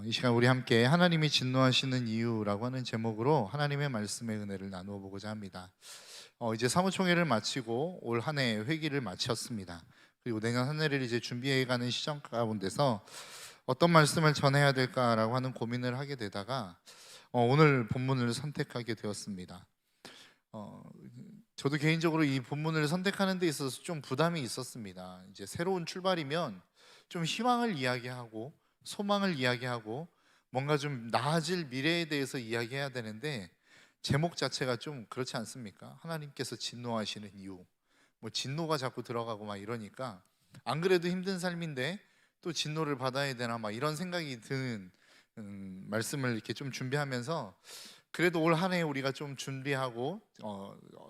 이 시간 우리 함께 하나님이 진노하시는 이유라고 하는 제목으로 하나님의 말씀의 은혜를 나누어 보고자 합니다. 이제 사무총회를 마치고 올 한 해 회기를 마쳤습니다. 그리고 내년 한 해를 이제 준비해가는 시점 가운데서 어떤 말씀을 전해야 될까라고 하는 고민을 하게 되다가 오늘 본문을 선택하게 되었습니다. 어, 저도 개인적으로 이 본문을 선택하는 데 있어서 좀 부담이 있었습니다. 이제 새로운 출발이면 좀 희망을 이야기하고 소망을 이야기하고 뭔가 좀 나아질 미래에 대해서 이야기해야 되는데 제목 자체가 좀 그렇지 않습니까? 하나님께서 진노하시는 이유, 뭐 진노가 자꾸 들어가고 막 이러니까 안 그래도 힘든 삶인데 또 진노를 받아야 되나 막 이런 생각이 드는 말씀을 이렇게 좀 준비하면서 그래도 올 한 해 우리가 좀 준비하고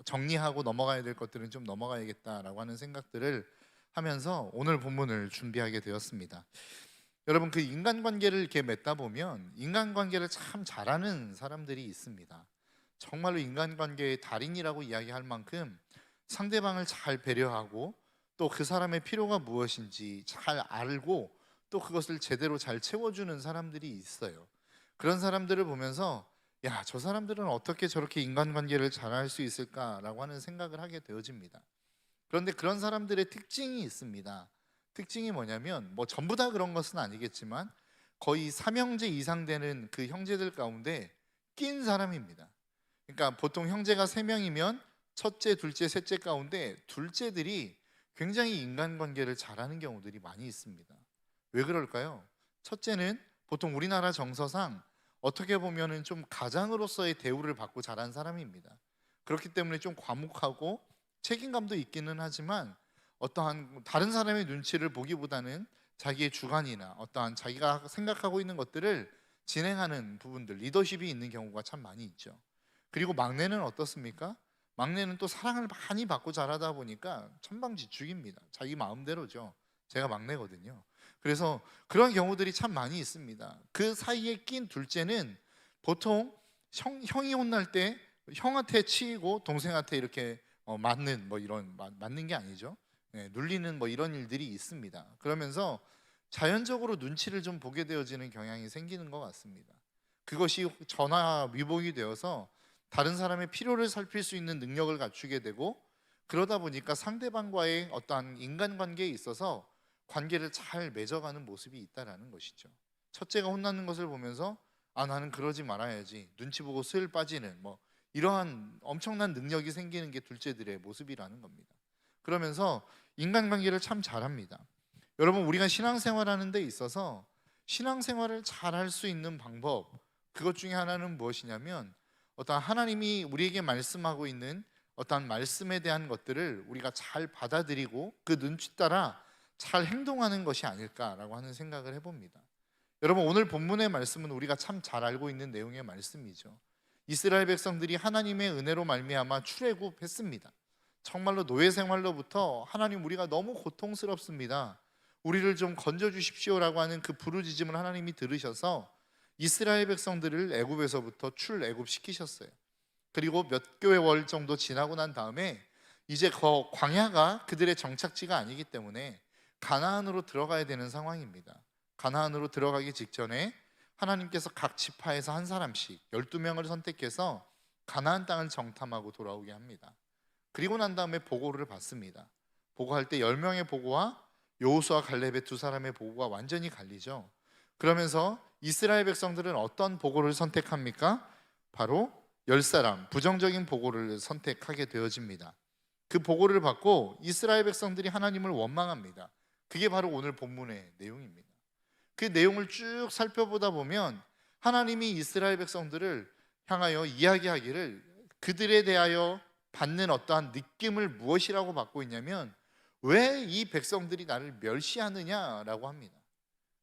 정리하고 넘어가야 될 것들은 좀 넘어가야겠다라고 하는 생각들을 하면서 오늘 본문을 준비하게 되었습니다. 여러분, 그 인간관계를 이렇게 맺다 보면 인간관계를 참 잘하는 사람들이 있습니다. 정말로 인간관계의 달인이라고 이야기할 만큼 상대방을 잘 배려하고 또 그 사람의 필요가 무엇인지 잘 알고 또 그것을 제대로 잘 채워주는 사람들이 있어요. 그런 사람들을 보면서 야, 저 사람들은 어떻게 저렇게 인간관계를 잘할 수 있을까라고 하는 생각을 하게 되어집니다. 그런데 그런 사람들의 특징이 있습니다. 특징이 뭐냐면 뭐 전부 다 그런 것은 아니겠지만 거의 삼형제 이상 되는 그 형제들 가운데 낀 사람입니다. 그러니까 보통 형제가 세 명이면 첫째, 둘째, 셋째 가운데 둘째들이 굉장히 인간관계를 잘하는 경우들이 많이 있습니다. 왜 그럴까요? 첫째는 보통 우리나라 정서상 어떻게 보면은 좀 가장으로서의 대우를 받고 자란 사람입니다. 그렇기 때문에 좀 과묵하고 책임감도 있기는 하지만 어떠한 다른 사람의 눈치를 보기보다는 자기의 주관이나 어떠한 자기가 생각하고 있는 것들을 진행하는 부분들, 리더십이 있는 경우가 참 많이 있죠. 그리고 막내는 어떻습니까? 막내는 또 사랑을 많이 받고 자라다 보니까 천방지축입니다. 자기 마음대로죠. 제가 막내거든요. 그래서 그런 경우들이 참 많이 있습니다. 그 사이에 낀 둘째는 보통 형이 혼날 때 형한테 치이고 동생한테 이렇게 맞는 뭐 이런 맞는 게 아니죠. 눌리는 뭐 이런 일들이 있습니다. 그러면서 자연적으로 눈치를 좀 보게 되어지는 경향이 생기는 것 같습니다. 그것이 전화위복이 되어서 다른 사람의 필요를 살필 수 있는 능력을 갖추게 되고 그러다 보니까 상대방과의 어떠한 인간관계에 있어서 관계를 잘 맺어가는 모습이 있다라는 것이죠. 첫째가 혼나는 것을 보면서 아, 나는 그러지 말아야지, 눈치 보고 슬 빠지는 뭐 이러한 엄청난 능력이 생기는 게 둘째들의 모습이라는 겁니다. 그러면서 인간관계를 참 잘합니다. 여러분, 우리가 신앙생활하는 데 있어서 신앙생활을 잘할 수 있는 방법, 그것 중에 하나는 무엇이냐면 어떤 하나님이 우리에게 말씀하고 있는 어떤 말씀에 대한 것들을 우리가 잘 받아들이고 그 눈치 따라 잘 행동하는 것이 아닐까라고 하는 생각을 해봅니다. 여러분, 오늘 본문의 말씀은 우리가 참 잘 알고 있는 내용의 말씀이죠. 이스라엘 백성들이 하나님의 은혜로 말미암아 출애굽했습니다. 정말로 노예 생활로부터 하나님, 우리가 너무 고통스럽습니다, 우리를 좀 건져 주십시오라고 하는 그 부르짖음을 하나님이 들으셔서 이스라엘 백성들을 애굽에서부터 출애굽시키셨어요. 그리고 몇 개월 정도 지나고 난 다음에 이제 광야가 그들의 정착지가 아니기 때문에 가나안으로 들어가야 되는 상황입니다. 가나안으로 들어가기 직전에 하나님께서 각 지파에서 한 사람씩 12명을 선택해서 가나안 땅을 정탐하고 돌아오게 합니다. 그리고 난 다음에 보고를 받습니다. 보고할 때 10명의 보고와 여호수아 갈렙의 두 사람의 보고가 완전히 갈리죠. 그러면서 이스라엘 백성들은 어떤 보고를 선택합니까? 바로 10사람, 부정적인 보고를 선택하게 되어집니다. 그 보고를 받고 이스라엘 백성들이 하나님을 원망합니다. 그게 바로 오늘 본문의 내용입니다. 그 내용을 쭉 살펴보다 보면 하나님이 이스라엘 백성들을 향하여 이야기하기를 그들에 대하여 받는 어떠한 느낌을 무엇이라고 받고 있냐면 왜 이 백성들이 나를 멸시하느냐라고 합니다.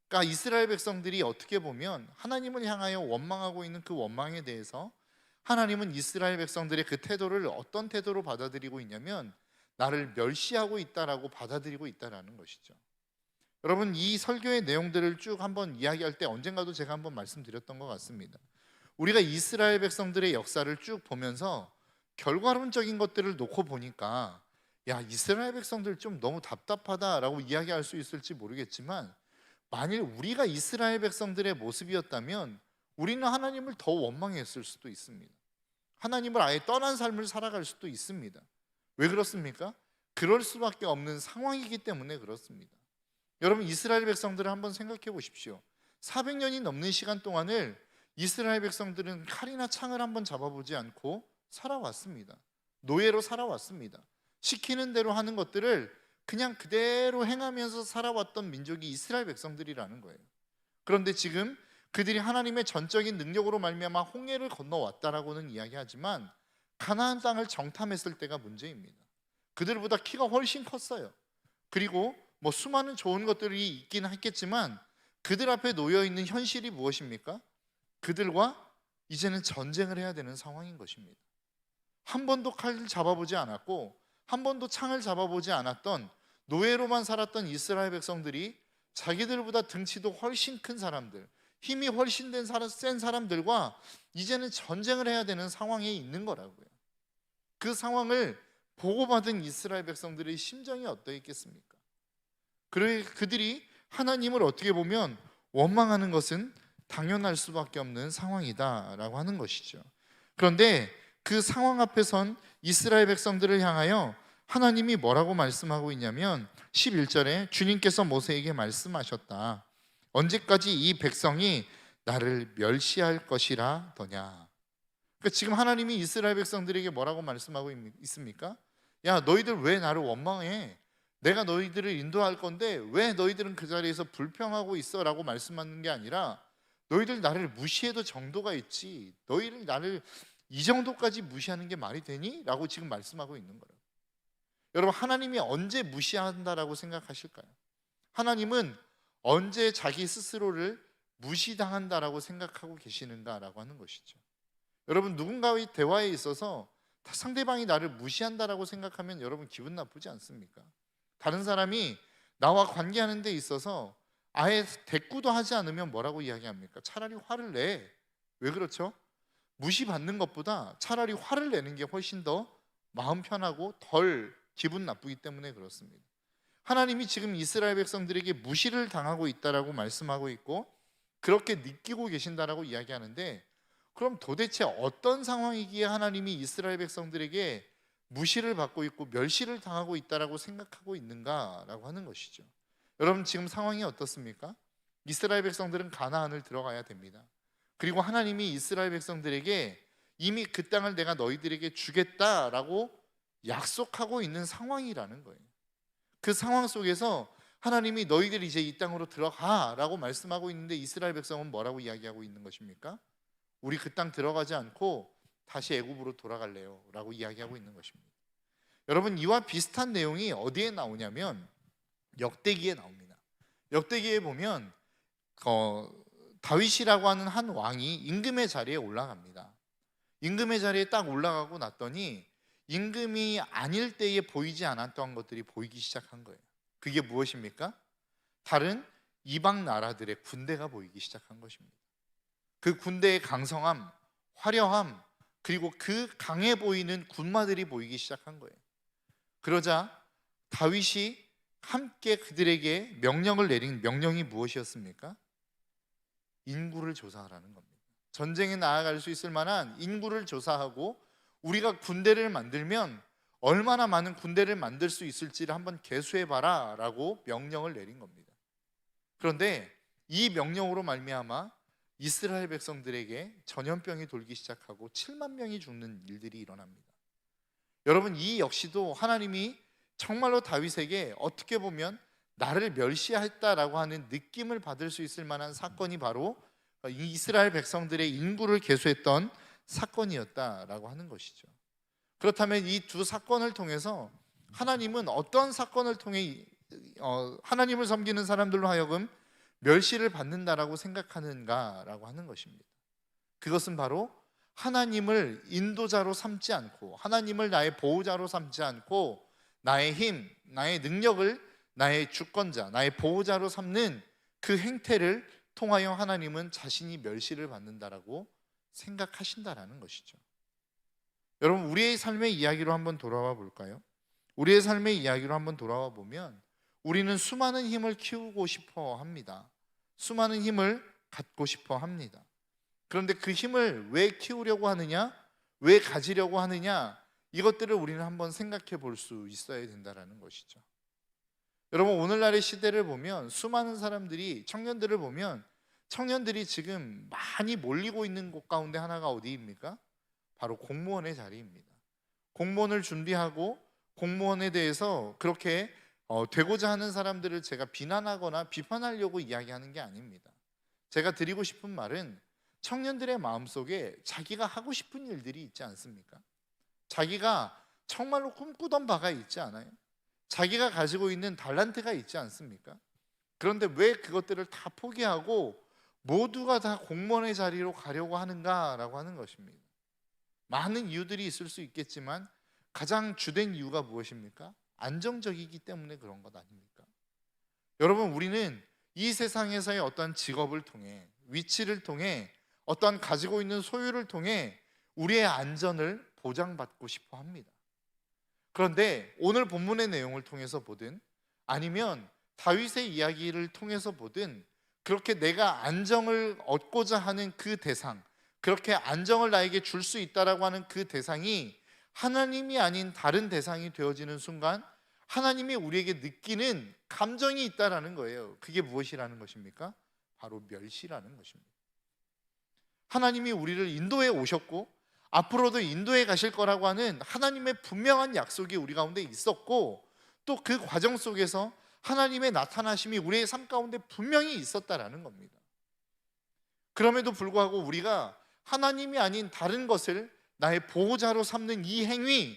그러니까 이스라엘 백성들이 어떻게 보면 하나님을 향하여 원망하고 있는 그 원망에 대해서 하나님은 이스라엘 백성들의 그 태도를 어떤 태도로 받아들이고 있냐면 나를 멸시하고 있다라고 받아들이고 있다라는 것이죠. 여러분, 이 설교의 내용들을 쭉 한번 이야기할 때 언젠가도 제가 한번 말씀드렸던 것 같습니다. 우리가 이스라엘 백성들의 역사를 쭉 보면서 결과론적인 것들을 놓고 보니까 야, 이스라엘 백성들 좀 너무 답답하다라고 이야기할 수 있을지 모르겠지만 만일 우리가 이스라엘 백성들의 모습이었다면 우리는 하나님을 더 원망했을 수도 있습니다. 하나님을 아예 떠난 삶을 살아갈 수도 있습니다. 왜 그렇습니까? 그럴 수밖에 없는 상황이기 때문에 그렇습니다. 여러분, 이스라엘 백성들을 한번 생각해 보십시오. 400년이 넘는 시간 동안을 이스라엘 백성들은 칼이나 창을 한번 잡아보지 않고 살아왔습니다. 노예로 살아왔습니다. 시키는 대로 하는 것들을 그냥 그대로 행하면서 살아왔던 민족이 이스라엘 백성들이라는 거예요. 그런데 지금 그들이 하나님의 전적인 능력으로 말미암아 홍해를 건너왔다라고는 이야기하지만 가나안 땅을 정탐했을 때가 문제입니다. 그들보다 키가 훨씬 컸어요. 그리고 수많은 좋은 것들이 있긴 했겠지만 그들 앞에 놓여 있는 현실이 무엇입니까? 그들과 이제는 전쟁을 해야 되는 상황인 것입니다. 한 번도 칼을 잡아보지 않았고 한 번도 창을 잡아보지 않았던 노예로만 살았던 이스라엘 백성들이 자기들보다 등치도 훨씬 큰 사람들, 힘이 훨씬 센 사람들과 이제는 전쟁을 해야 되는 상황에 있는 거라고요. 그 상황을 보고받은 이스라엘 백성들의 심정이 어떠했겠습니까? 그들이 하나님을 어떻게 보면 원망하는 것은 당연할 수밖에 없는 상황이다라고 하는 것이죠. 그런데 그 상황 앞에 선 이스라엘 백성들을 향하여 하나님이 뭐라고 말씀하고 있냐면 11절에 주님께서 모세에게 말씀하셨다. 언제까지 이 백성이 나를 멸시할 것이라 더냐. 그러니까 지금 하나님이 이스라엘 백성들에게 뭐라고 말씀하고 있습니까? 야, 너희들 왜 나를 원망해? 내가 너희들을 인도할 건데 왜 너희들은 그 자리에서 불평하고 있어? 라고 말씀하는 게 아니라 너희들 나를 무시해도 정도가 있지, 너희를 나를 이 정도까지 무시하는 게 말이 되니? 라고 지금 말씀하고 있는 거예요. 여러분, 하나님이 언제 무시한다라고 생각하실까요? 하나님은 언제 자기 스스로를 무시당한다라고 생각하고 계시는가라고 하는 것이죠. 여러분, 누군가의 대화에 있어서 상대방이 나를 무시한다라고 생각하면 여러분 기분 나쁘지 않습니까? 다른 사람이 나와 관계하는 데 있어서 아예 대꾸도 하지 않으면 뭐라고 이야기합니까? 차라리 화를 내. 왜 그렇죠? 무시받는 것보다 차라리 화를 내는 게 훨씬 더 마음 편하고 덜 기분 나쁘기 때문에 그렇습니다. 하나님이 지금 이스라엘 백성들에게 무시를 당하고 있다라고 말씀하고 있고 그렇게 느끼고 계신다라고 이야기하는데, 그럼 도대체 어떤 상황이기에 하나님이 이스라엘 백성들에게 무시를 받고 있고 멸시를 당하고 있다라고 생각하고 있는가라고 하는 것이죠. 여러분, 지금 상황이 어떻습니까? 이스라엘 백성들은 가나안을 들어가야 됩니다. 그리고 하나님이 이스라엘 백성들에게 이미 그 땅을 내가 너희들에게 주겠다라고 약속하고 있는 상황이라는 거예요. 그 상황 속에서 하나님이 너희들이 이제 이 땅으로 들어가라고 말씀하고 있는데 이스라엘 백성은 뭐라고 이야기하고 있는 것입니까? 우리 그 땅 들어가지 않고 다시 애굽으로 돌아갈래요 라고 이야기하고 있는 것입니다. 여러분, 이와 비슷한 내용이 어디에 나오냐면 역대기에 나옵니다. 역대기에 보면 다윗이라고 하는 한 왕이 임금의 자리에 올라갑니다. 임금의 자리에 딱 올라가고 났더니 임금이 아닐 때에 보이지 않았던 것들이 보이기 시작한 거예요. 그게 무엇입니까? 다른 이방 나라들의 군대가 보이기 시작한 것입니다. 그 군대의 강성함, 화려함, 그리고 그 강해 보이는 군마들이 보이기 시작한 거예요. 그러자 다윗이 함께 그들에게 명령을 내린 명령이 무엇이었습니까? 인구를 조사하라는 겁니다. 전쟁에 나아갈 수 있을 만한 인구를 조사하고 우리가 군대를 만들면 얼마나 많은 군대를 만들 수 있을지를 한번 계수해봐라 라고 명령을 내린 겁니다. 그런데 이 명령으로 말미암아 이스라엘 백성들에게 전염병이 돌기 시작하고 7만 명이 죽는 일들이 일어납니다. 여러분, 이 역시도 하나님이 정말로 다윗에게 어떻게 보면 나를 멸시했다라고 하는 느낌을 받을 수 있을 만한 사건이 바로 이스라엘 백성들의 인구를 계수했던 사건이었다라고 하는 것이죠. 그렇다면 이 두 사건을 통해서 하나님은 어떤 사건을 통해 하나님을 섬기는 사람들로 하여금 멸시를 받는다라고 생각하는가라고 하는 것입니다. 그것은 바로 하나님을 인도자로 삼지 않고 하나님을 나의 보호자로 삼지 않고 나의 힘, 나의 능력을 나의 주권자, 나의 보호자로 삼는 그 행태를 통하여 하나님은 자신이 멸시를 받는다라고 생각하신다라는 것이죠. 여러분, 우리의 삶의 이야기로 한번 돌아와 볼까요? 우리의 삶의 이야기로 한번 돌아와 보면 우리는 수많은 힘을 키우고 싶어 합니다. 수많은 힘을 갖고 싶어 합니다. 그런데 그 힘을 왜 키우려고 하느냐, 왜 가지려고 하느냐, 이것들을 우리는 한번 생각해 볼 수 있어야 된다는 것이죠. 여러분, 오늘날의 시대를 보면 수많은 사람들이, 청년들을 보면 청년들이 지금 많이 몰리고 있는 곳 가운데 하나가 어디입니까? 바로 공무원의 자리입니다. 공무원을 준비하고 공무원에 대해서 그렇게 되고자 하는 사람들을 제가 비난하거나 비판하려고 이야기하는 게 아닙니다. 제가 드리고 싶은 말은 청년들의 마음속에 자기가 하고 싶은 일들이 있지 않습니까? 자기가 정말로 꿈꾸던 바가 있지 않아요? 자기가 가지고 있는 달란트가 있지 않습니까? 그런데 왜 그것들을 다 포기하고 모두가 다 공무원의 자리로 가려고 하는가라고 하는 것입니다. 많은 이유들이 있을 수 있겠지만 가장 주된 이유가 무엇입니까? 안정적이기 때문에 그런 것 아닙니까? 여러분, 우리는 이 세상에서의 어떤 직업을 통해, 위치를 통해, 어떤 가지고 있는 소유를 통해 우리의 안전을 보장받고 싶어 합니다. 그런데 오늘 본문의 내용을 통해서 보든 아니면 다윗의 이야기를 통해서 보든 그렇게 내가 안정을 얻고자 하는 그 대상, 그렇게 안정을 나에게 줄 수 있다라고 하는 그 대상이 하나님이 아닌 다른 대상이 되어지는 순간 하나님이 우리에게 느끼는 감정이 있다라는 거예요. 그게 무엇이라는 것입니까? 바로 멸시라는 것입니다. 하나님이 우리를 인도해 오셨고 앞으로도 인도해 가실 거라고 하는 하나님의 분명한 약속이 우리 가운데 있었고, 또 그 과정 속에서 하나님의 나타나심이 우리의 삶 가운데 분명히 있었다라는 겁니다. 그럼에도 불구하고 우리가 하나님이 아닌 다른 것을 나의 보호자로 삼는 이 행위,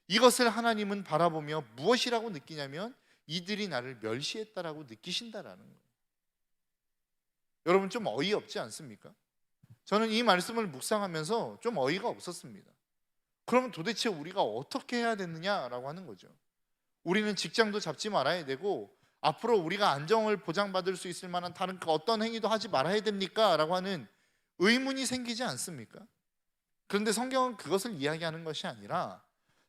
이것을 하나님은 바라보며 무엇이라고 느끼냐면 이들이 나를 멸시했다라고 느끼신다라는 거예요. 여러분, 좀 어이없지 않습니까? 저는 이 말씀을 묵상하면서 좀 어이가 없었습니다. 그러면 도대체 우리가 어떻게 해야 되느냐라고 하는 거죠. 우리는 직장도 잡지 말아야 되고 앞으로 우리가 안정을 보장받을 수 있을 만한 다른 그 어떤 행위도 하지 말아야 됩니까? 라고 하는 의문이 생기지 않습니까? 그런데 성경은 그것을 이야기하는 것이 아니라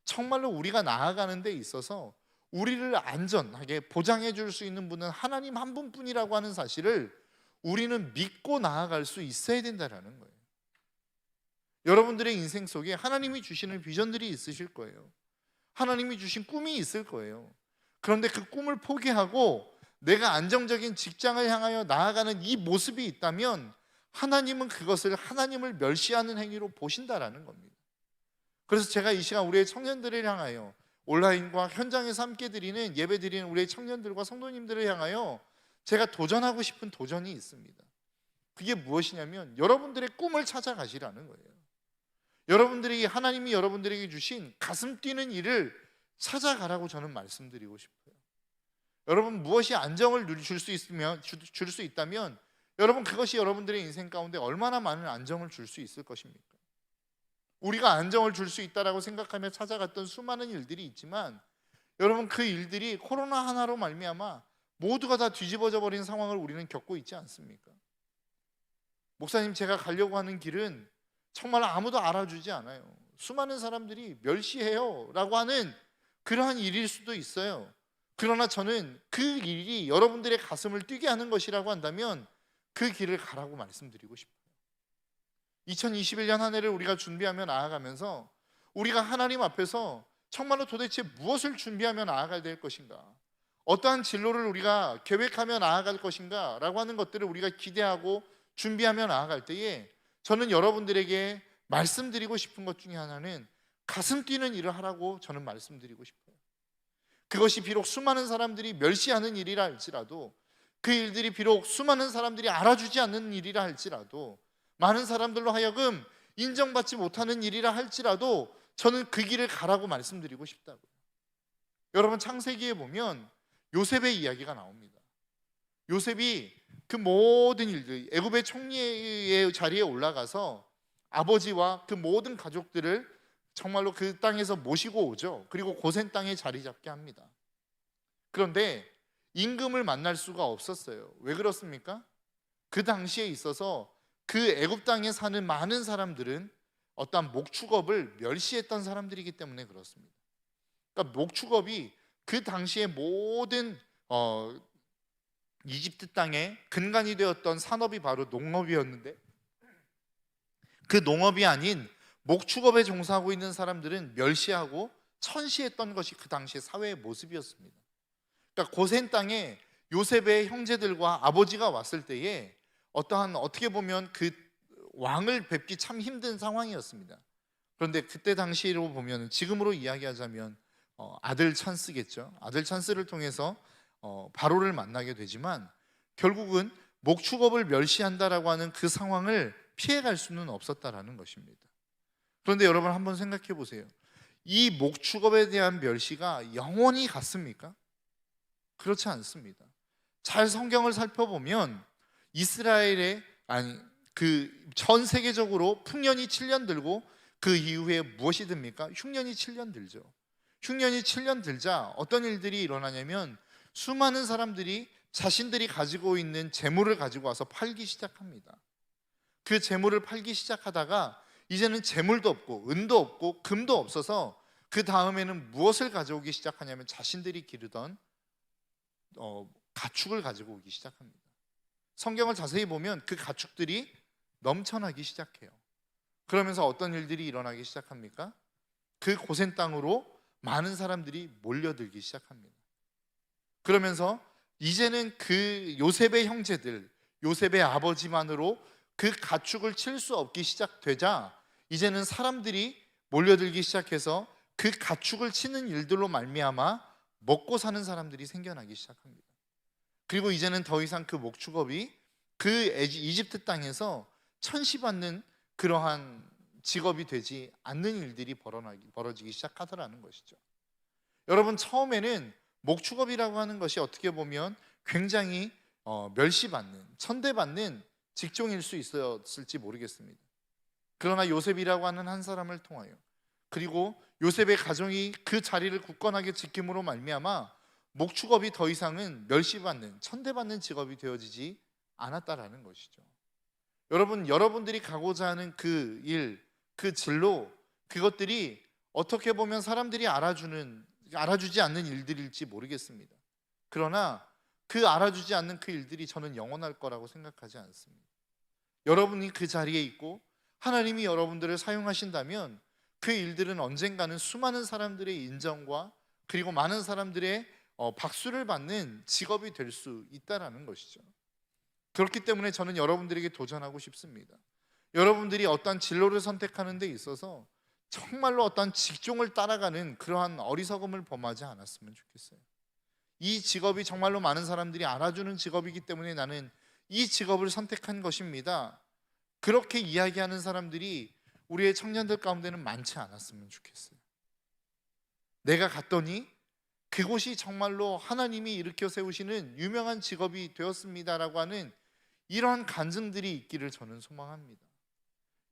정말로 우리가 나아가는 데 있어서 우리를 안전하게 보장해 줄 수 있는 분은 하나님 한 분뿐이라고 하는 사실을 우리는 믿고 나아갈 수 있어야 된다는 거예요. 여러분들의 인생 속에 하나님이 주시는 비전들이 있으실 거예요. 하나님이 주신 꿈이 있을 거예요. 그런데 그 꿈을 포기하고 내가 안정적인 직장을 향하여 나아가는 이 모습이 있다면 하나님은 그것을 하나님을 멸시하는 행위로 보신다라는 겁니다. 그래서 제가 이 시간 우리의 청년들을 향하여, 온라인과 현장에서 함께 드리는 예배 드리는 우리의 청년들과 성도님들을 향하여 제가 도전하고 싶은 도전이 있습니다. 그게 무엇이냐면 여러분들의 꿈을 찾아가시라는 거예요. 여러분들이 하나님이 여러분들에게 주신 가슴 뛰는 일을 찾아가라고 저는 말씀드리고 싶어요. 여러분, 무엇이 안정을 줄 수 있다면 여러분, 그것이 여러분들의 인생 가운데 얼마나 많은 안정을 줄 수 있을 것입니까? 우리가 안정을 줄 수 있다라고 생각하며 찾아갔던 수많은 일들이 있지만 여러분, 그 일들이 코로나 하나로 말미암아 모두가 다 뒤집어져 버린 상황을 우리는 겪고 있지 않습니까? 목사님, 제가 가려고 하는 길은 정말 아무도 알아주지 않아요. 수많은 사람들이 멸시해요 라고 하는 그러한 일일 수도 있어요. 그러나 저는 그 일이 여러분들의 가슴을 뛰게 하는 것이라고 한다면 그 길을 가라고 말씀드리고 싶어요. 2021년 한 해를 우리가 준비하며 나아가면서 우리가 하나님 앞에서 정말로 도대체 무엇을 준비하며 나아가야 될 것인가, 어떠한 진로를 우리가 계획하며 나아갈 것인가 라고 하는 것들을 우리가 기대하고 준비하며 나아갈 때에 저는 여러분들에게 말씀드리고 싶은 것 중에 하나는 가슴 뛰는 일을 하라고 저는 말씀드리고 싶어요. 그것이 비록 수많은 사람들이 멸시하는 일이라 할지라도, 그 일들이 비록 수많은 사람들이 알아주지 않는 일이라 할지라도, 많은 사람들로 하여금 인정받지 못하는 일이라 할지라도 저는 그 길을 가라고 말씀드리고 싶다고요. 여러분, 창세기에 보면 요셉의 이야기가 나옵니다. 요셉이 그 모든 일들, 애굽의 총리의 자리에 올라가서 아버지와 그 모든 가족들을 정말로 그 땅에서 모시고 오죠. 그리고 고센 땅에 자리 잡게 합니다. 그런데 임금을 만날 수가 없었어요. 왜 그렇습니까? 그 당시에 있어서 그 애굽 땅에 사는 많은 사람들은 어떠한 목축업을 멸시했던 사람들이기 때문에 그렇습니다. 그러니까 목축업이 그 당시의 모든 이집트 땅에 근간이 되었던 산업이 바로 농업이었는데, 그 농업이 아닌 목축업에 종사하고 있는 사람들은 멸시하고 천시했던 것이 그 당시의 사회의 모습이었습니다. 그러니까 고센 땅에 요셉의 형제들과 아버지가 왔을 때에 어떻게 보면 그 왕을 뵙기 참 힘든 상황이었습니다. 그런데 그때 당시로 보면, 지금으로 이야기하자면 아들 찬스겠죠. 아들 찬스를 통해서 바로를 만나게 되지만, 결국은 목축업을 멸시한다라고 하는 그 상황을 피해갈 수는 없었다라는 것입니다. 그런데 여러분 한번 생각해 보세요. 이 목축업에 대한 멸시가 영원히 갔습니까? 그렇지 않습니다. 잘 성경을 살펴보면 이스라엘의 그 전 세계적으로 풍년이 7년 들고 그 이후에 무엇이 듭니까? 흉년이 7년 들죠. 흉년이 7년 들자 어떤 일들이 일어나냐면, 수많은 사람들이 자신들이 가지고 있는 재물을 가지고 와서 팔기 시작합니다. 그 재물을 팔기 시작하다가 이제는 재물도 없고 은도 없고 금도 없어서 그 다음에는 무엇을 가져오기 시작하냐면, 자신들이 기르던 가축을 가지고 오기 시작합니다. 성경을 자세히 보면 그 가축들이 넘쳐나기 시작해요. 그러면서 어떤 일들이 일어나기 시작합니까? 그 고센 땅으로 많은 사람들이 몰려들기 시작합니다. 그러면서 이제는 그 요셉의 형제들, 요셉의 아버지만으로 그 가축을 칠 수 없기 시작되자, 이제는 사람들이 몰려들기 시작해서 그 가축을 치는 일들로 말미암아 먹고 사는 사람들이 생겨나기 시작합니다. 그리고 이제는 더 이상 그 목축업이 그 이집트 땅에서 천시받는 그러한 직업이 되지 않는 일들이 벌어지기 시작하더라는 것이죠. 여러분, 처음에는 목축업이라고 하는 것이 어떻게 보면 굉장히 멸시받는, 천대받는 직종일 수 있었을지 모르겠습니다. 그러나 요셉이라고 하는 한 사람을 통하여, 그리고 요셉의 가정이 그 자리를 굳건하게 지킴으로 말미암아 목축업이 더 이상은 멸시받는, 천대받는 직업이 되어지지 않았다라는 것이죠. 여러분들이 가고자 하는 그 일, 그 진로, 그것들이 어떻게 보면 사람들이 알아주지 않는 일들일지 모르겠습니다. 그러나 그 알아주지 않는 그 일들이 저는 영원할 거라고 생각하지 않습니다. 여러분이 그 자리에 있고 하나님이 여러분들을 사용하신다면, 그 일들은 언젠가는 수많은 사람들의 인정과 그리고 많은 사람들의 박수를 받는 직업이 될 수 있다라는 것이죠. 그렇기 때문에 저는 여러분들에게 도전하고 싶습니다. 여러분들이 어떤 진로를 선택하는 데 있어서 정말로 어떤 직종을 따라가는 그러한 어리석음을 범하지 않았으면 좋겠어요. 이 직업이 정말로 많은 사람들이 알아주는 직업이기 때문에 나는 이 직업을 선택한 것입니다, 그렇게 이야기하는 사람들이 우리의 청년들 가운데는 많지 않았으면 좋겠어요. 내가 갔더니 그곳이 정말로 하나님이 일으켜 세우시는 유명한 직업이 되었습니다라고 하는 이러한 간증들이 있기를 저는 소망합니다.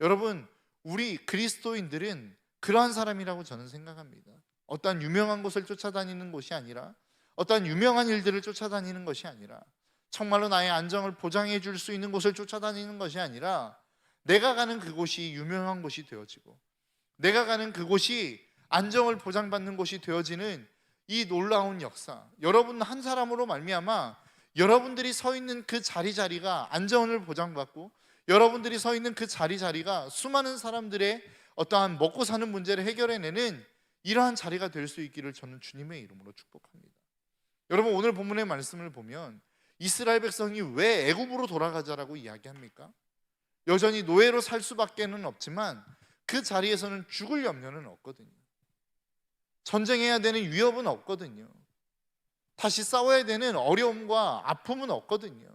여러분, 우리 그리스도인들은 그러한 사람이라고 저는 생각합니다. 어떤 유명한 곳을 쫓아다니는 것이 아니라, 어떤 유명한 일들을 쫓아다니는 것이 아니라, 정말로 나의 안정을 보장해 줄 수 있는 곳을 쫓아다니는 것이 아니라, 내가 가는 그곳이 유명한 곳이 되어지고, 내가 가는 그곳이 안정을 보장받는 곳이 되어지는 이 놀라운 역사, 여러분 한 사람으로 말미암아 여러분들이 서 있는 그 자리가 안정을 보장받고, 여러분들이 서 있는 그 자리가 수많은 사람들의 어떠한 먹고 사는 문제를 해결해내는 이러한 자리가 될 수 있기를 저는 주님의 이름으로 축복합니다. 여러분, 오늘 본문의 말씀을 보면 이스라엘 백성이 왜 애굽으로 돌아가자라고 이야기합니까? 여전히 노예로 살 수밖에는 없지만 그 자리에서는 죽을 염려는 없거든요. 전쟁해야 되는 위협은 없거든요. 다시 싸워야 되는 어려움과 아픔은 없거든요.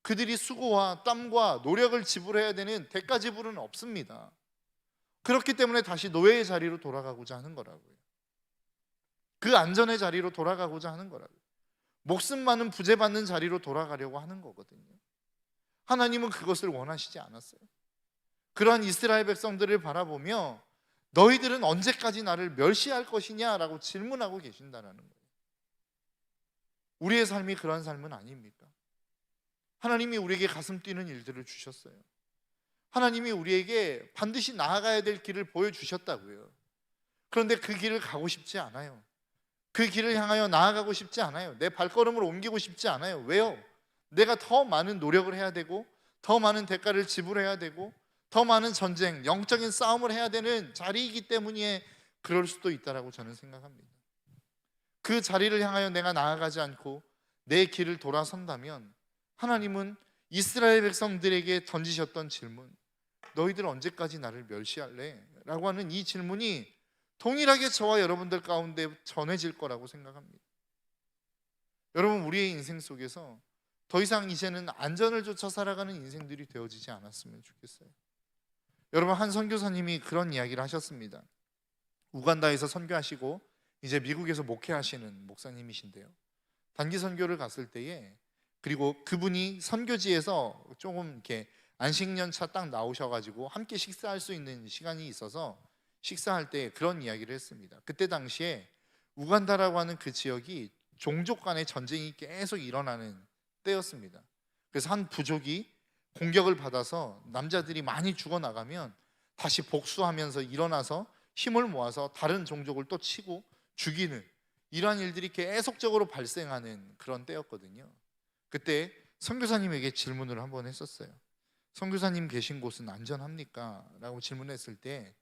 그들이 수고와 땀과 노력을 지불해야 되는 대가 지불은 없습니다. 그렇기 때문에 다시 노예의 자리로 돌아가고자 하는 거라고요. 그 안전의 자리로 돌아가고자 하는 거라고요. 목숨만은 부재받는 자리로 돌아가려고 하는 거거든요. 하나님은 그것을 원하시지 않았어요. 그러한 이스라엘 백성들을 바라보며 너희들은 언제까지 나를 멸시할 것이냐라고 질문하고 계신다는 거예요. 우리의 삶이 그런 삶은 아닙니까? 하나님이 우리에게 가슴 뛰는 일들을 주셨어요. 하나님이 우리에게 반드시 나아가야 될 길을 보여주셨다고요. 그런데 그 길을 가고 싶지 않아요. 그 길을 향하여 나아가고 싶지 않아요. 내 발걸음을 옮기고 싶지 않아요. 왜요? 내가 더 많은 노력을 해야 되고 더 많은 대가를 지불해야 되고 더 많은 전쟁, 영적인 싸움을 해야 되는 자리이기 때문에 그럴 수도 있다라고 저는 생각합니다. 그 자리를 향하여 내가 나아가지 않고 내 길을 돌아선다면 하나님은 이스라엘 백성들에게 던지셨던 질문, 너희들 언제까지 나를 멸시할래? 라고 하는 이 질문이 동일하게 저와 여러분들 가운데 전해질 거라고 생각합니다. 여러분, 우리의 인생 속에서 더 이상 이제는 안전을 쫓아 살아가는 인생들이 되어지지 않았으면 좋겠어요. 여러분, 한 선교사님이 그런 이야기를 하셨습니다. 우간다에서 선교하시고 이제 미국에서 목회하시는 목사님이신데요, 단기 선교를 갔을 때에, 그리고 그분이 선교지에서 조금 이렇게 안식년차 딱 나오셔가지고 함께 식사할 수 있는 시간이 있어서 식사할 때 그런 이야기를 했습니다. 그때 당시에 우간다라고 하는 그 지역이 종족 간의 전쟁이 계속 일어나는 때였습니다. 그래서 한 부족이 공격을 받아서 남자들이 많이 죽어나가면 다시 복수하면서 일어나서 힘을 모아서 다른 종족을 또 치고 죽이는 이러한 일들이 계속적으로 발생하는 그런 때였거든요. 그때 선교사님에게 질문을 한번 했었어요. 선교사님 계신 곳은 안전합니까? 라고 질문했을 때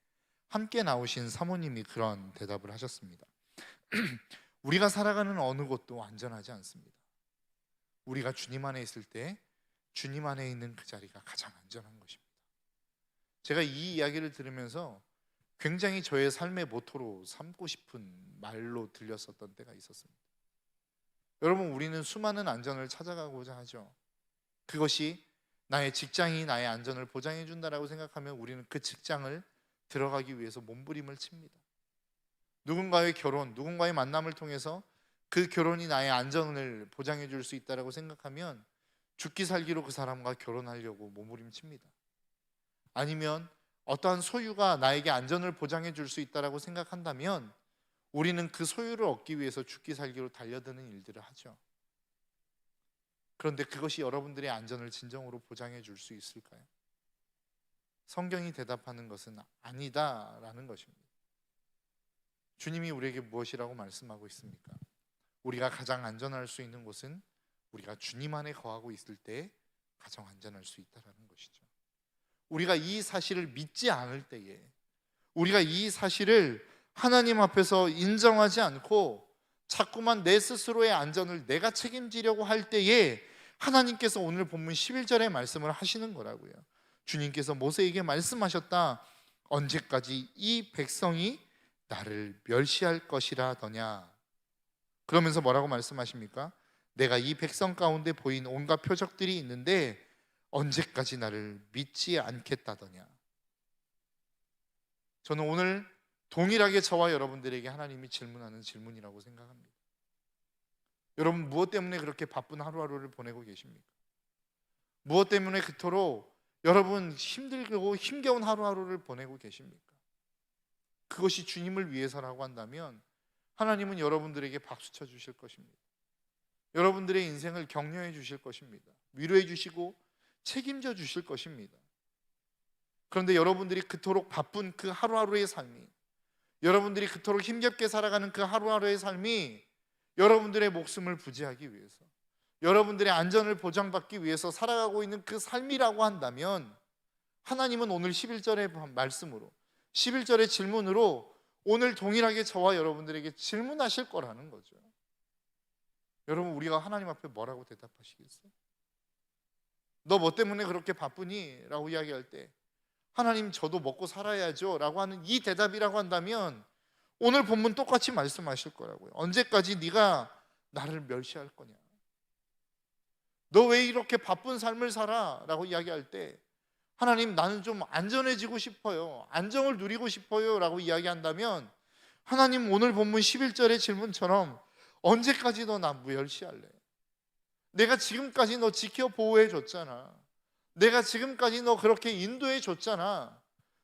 함께 나오신 사모님이 그런 대답을 하셨습니다. 우리가 살아가는 어느 곳도 안전하지 않습니다. 우리가 주님 안에 있을 때 주님 안에 있는 그 자리가 가장 안전한 것입니다. 제가 이 이야기를 들으면서 굉장히 저의 삶의 모토로 삼고 싶은 말로 들렸었던 때가 있었습니다. 여러분, 우리는 수많은 안전을 찾아가고자 하죠. 그것이 나의 직장이 나의 안전을 보장해 준다라고 생각하면 우리는 그 직장을 들어가기 위해서 몸부림을 칩니다. 누군가의 결혼, 누군가의 만남을 통해서 그 결혼이 나의 안전을 보장해 줄 수 있다라고 생각하면 죽기 살기로 그 사람과 결혼하려고 몸부림칩니다. 아니면 어떠한 소유가 나에게 안전을 보장해 줄 수 있다라고 생각한다면 우리는 그 소유를 얻기 위해서 죽기 살기로 달려드는 일들을 하죠. 그런데 그것이 여러분들의 안전을 진정으로 보장해 줄 수 있을까요? 성경이 대답하는 것은 아니다라는 것입니다. 주님이 우리에게 무엇이라고 말씀하고 있습니까? 우리가 가장 안전할 수 있는 곳은 우리가 주님 안에 거하고 있을 때 가장 안전할 수 있다는 것이죠. 우리가 이 사실을 믿지 않을 때에, 우리가 이 사실을 하나님 앞에서 인정하지 않고 자꾸만 내 스스로의 안전을 내가 책임지려고 할 때에 하나님께서 오늘 본문 11절에 말씀을 하시는 거라고요. 주님께서 모세에게 말씀하셨다. 언제까지 이 백성이 나를 멸시할 것이라더냐. 그러면서 뭐라고 말씀하십니까? 내가 이 백성 가운데 보인 온갖 표적들이 있는데 언제까지 나를 믿지 않겠다더냐. 저는 오늘 동일하게 저와 여러분들에게 하나님이 질문하는 질문이라고 생각합니다. 여러분, 무엇 때문에 그렇게 바쁜 하루하루를 보내고 계십니까? 무엇 때문에 그토록 여러분 힘들고 힘겨운 하루하루를 보내고 계십니까? 그것이 주님을 위해서라고 한다면 하나님은 여러분들에게 박수 쳐 주실 것입니다. 여러분들의 인생을 격려해 주실 것입니다. 위로해 주시고 책임져 주실 것입니다. 그런데 여러분들이 그토록 바쁜 그 하루하루의 삶이, 여러분들이 그토록 힘겹게 살아가는 그 하루하루의 삶이 여러분들의 목숨을 부지하기 위해서, 여러분들의 안전을 보장받기 위해서 살아가고 있는 그 삶이라고 한다면 하나님은 오늘 11절의 말씀으로, 11절의 질문으로 오늘 동일하게 저와 여러분들에게 질문하실 거라는 거죠. 여러분, 우리가 하나님 앞에 뭐라고 대답하시겠어요? 너 뭐 때문에 그렇게 바쁘니? 라고 이야기할 때 하나님, 저도 먹고 살아야죠 라고 하는 이 대답이라고 한다면 오늘 본문 똑같이 말씀하실 거라고요. 언제까지 네가 나를 멸시할 거냐? 너 왜 이렇게 바쁜 삶을 살아? 라고 이야기할 때 하나님, 나는 좀 안전해지고 싶어요, 안정을 누리고 싶어요 라고 이야기한다면 하나님, 오늘 본문 11절의 질문처럼 언제까지 너 나 멸시할래? 내가 지금까지 너 지켜 보호해 줬잖아. 내가 지금까지 너 그렇게 인도해 줬잖아.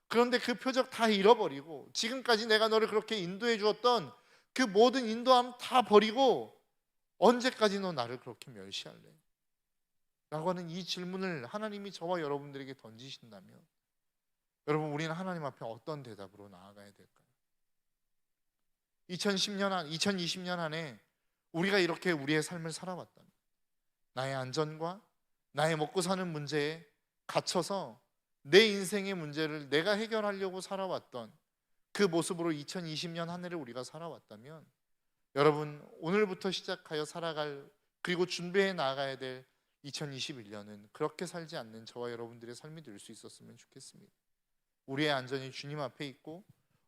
그런데 그 표적 다 잃어버리고 지금까지 내가 너를 그렇게 인도해 주었던 그 모든 인도함 다 버리고 언제까지 너 나를 그렇게 멸시할래? 라고 하는 이 질문을 하나님이 저와 여러분들에게 던지신다면 여러분, 우리는 하나님 앞에 어떤 대답으로 나아가야 될까요? 2020년 안에 우리가 이렇게 우리의 삶을 살아왔다면, 나의 안전과 나의 먹고 사는 문제에 갇혀서 내 인생의 문제를 내가 해결하려고 살아왔던 그 모습으로 2020년 한 해를 우리가 살아왔다면, 여러분 오늘부터 시작하여 살아갈, 그리고 준비해 나가야 될 2021년은 그렇게 살지 않는 저와 여러분들의 삶이 될 수 있었으면 좋겠습니다. 우리의 안전이 주님 앞에 있고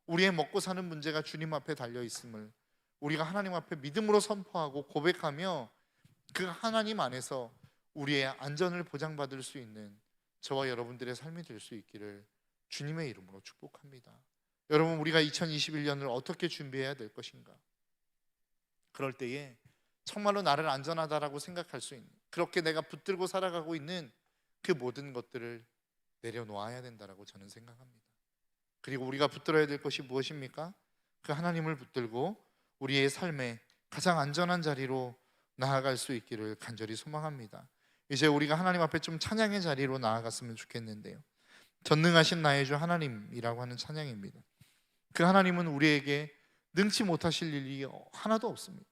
우리의 먹고 사는 문제가 주님 앞에 달려 있음을 우리가 하나님 앞에 믿음으로 선포하고 고백하며 그 하나님 안에서 우리의 안전을 보장받을 수 있는 저와 여러분들의 삶이 될 수 있기를 주님의 이름으로 축복합니다. 여러분, 우리가 2021년을 어떻게 준비해야 될 것인가? 그럴 때에 정말로 나를 안전하다라고 생각할 수 있는, 그렇게 내가 붙들고 살아가고 있는 그 모든 것들을 내려놓아야 된다라고 저는 생각합니다. 그리고 우리가 붙들어야 될 것이 무엇입니까? 그 하나님을 붙들고 우리의 삶의 가장 안전한 자리로 나아갈 수 있기를 간절히 소망합니다. 이제 우리가 하나님 앞에 좀 찬양의 자리로 나아갔으면 좋겠는데요, 전능하신 나의 주 하나님이라고 하는 찬양입니다. 그 하나님은 우리에게 능치 못하실 일이 하나도 없습니다.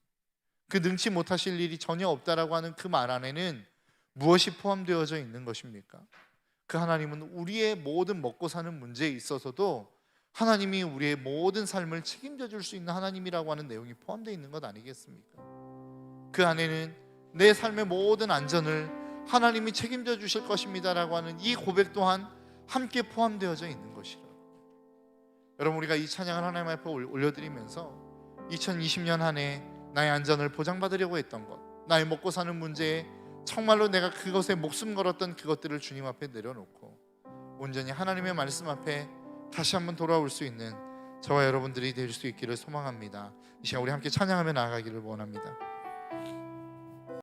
그 능치 못하실 일이 전혀 없다라고 하는 그 말 안에는 무엇이 포함되어져 있는 것입니까? 그 하나님은 우리의 모든 먹고 사는 문제에 있어서도 하나님이 우리의 모든 삶을 책임져 줄 수 있는 하나님이라고 하는 내용이 포함되어 있는 것 아니겠습니까? 그 안에는 내 삶의 모든 안전을 하나님이 책임져 주실 것입니다라고 하는 이 고백 또한 함께 포함되어져 있는 것이라. 여러분, 우리가 이 찬양을 하나님 앞에 올려드리면서 2020년 한 해 나의 안전을 보장받으려고 했던 것, 나의 먹고 사는 문제에 정말로 내가 그것에 목숨 걸었던 그것들을 주님 앞에 내려놓고 온전히 하나님의 말씀 앞에 다시 한번 돌아올 수 있는 저와 여러분들이 될 수 있기를 소망합니다. 이 시간 우리 함께 찬양하며 나아가기를 원합니다.